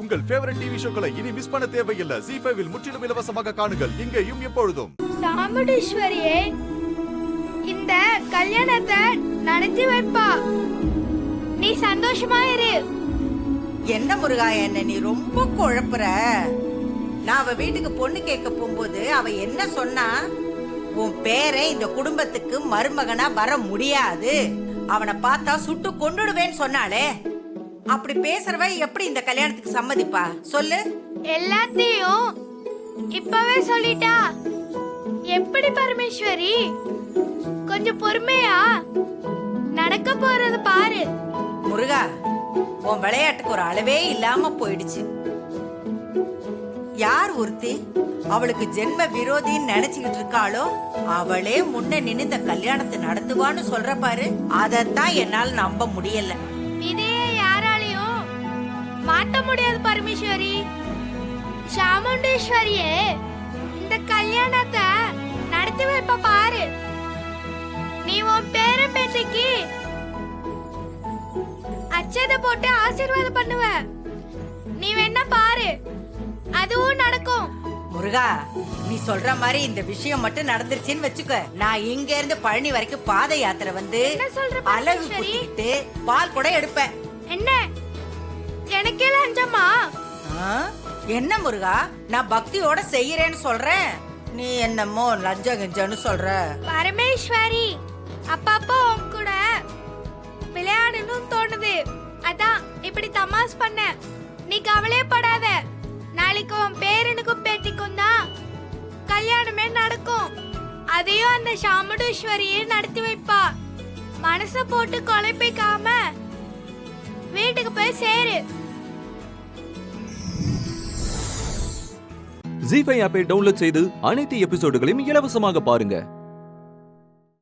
உங்கள் favourite TV ஷோக்களை இனி miss பண்ண தேவையில்லை. ZEE5 இல் முற்றிலும் இலவசமாக காணுங்கள். இங்கேயும் எப்பொழுதும். சாமுண்டீஸ்வரியே, இந்த கல்யாணத்தை நடத்தி வைப்பா. நீ சந்தோஷமா இரு. என்ன முருகா, என்ன நீ ரொம்ப குழப்புற. நான் அவ வீட்டுக்கு பொண்ணு கேட்க போகும்போது அவ என்ன சொன்னா, உன் பேரை இந்த குடும்பத்துக்கு மருமகனா வர முடியாது, அவனை பார்த்தா சுட்டு கொன்னுடுவேன்னு சொன்னாலே. அப்படி பேசுறவ எப்படி இந்த கல்யாணத்துக்கு சம்மதிப்பா சொல்லு? எல்லாத்தையும் இப்பவே சொல்லிட்டா எப்படி பரமேஸ்வரி? கொஞ்சம் பொறுமையா நடக்க போறத பாரு. முருகா, உன் விளையாட்டுக்கு ஒரு அளவே இல்லாம போயிடுச்சு. யார் ஒருத்தி அவளுக்கு ஜென்ம விரோதின்னு நினைச்சுக்கிட்டு இருக்காளோ அவளே முன்ன நின்னு இந்த கல்யாணத்தை நடத்துவான்னு சொல்ற பாரு. அதத்தான் என்னால நம்ப முடியல. இதையே யாராலையும் மாத்த முடியாது பரமேஸ்வரி. சாமுண்டீஸ்வரியே, இந்த கல்யாணத்தை நடத்தி வைப்ப பாரு. நீ உன் பேர பேத்திக்கு அச்சதை போட்டு ஆசீர்வாதம் பண்ணுவ. நீ வேணா பாரு, அதுவும் நடக்கும். முருகா, நீ சொல்ற மாதிரி இந்த விஷயம் மட்டும் நடந்துருச்சுன்னு வச்சுக்க, நான் இங்க இருந்து பழனி வரைக்கும் பாத யாத்திரை வந்து அலகு குத்திட்டு பால் கூட எடுப்பேன். என்ன எனக்கே லஞ்சமா? என்ன முருகா, நான் பக்தியோட செய்யறேன்னு சொல்றேன், நீ என்னமோ லஞ்சம் கஞ்சன்னு சொல்ற. பரமேஸ்வரி, அப்பப்போ உன் கூட விளையாடணும்னு தோணுது, அதான் இப்படி தமாஸ் பண்ண. நீ கவலைப்படாத, நாளைக்கு உன் பேரனுக்கும் பேத்திக்கும் தான் கல்யாணமே நடக்கும். அதையும் அந்த சாமுண்டீஸ்வரியை நடத்தி வைப்பா. மனச போட்டு குழப்பிக்காம வீட்டுக்கு போய் சேரு. ZEE5 ஆப்பை டவுன்லோட் செய்து அனைத்து எபிசோடுகளையும் இலவசமாக பாருங்க.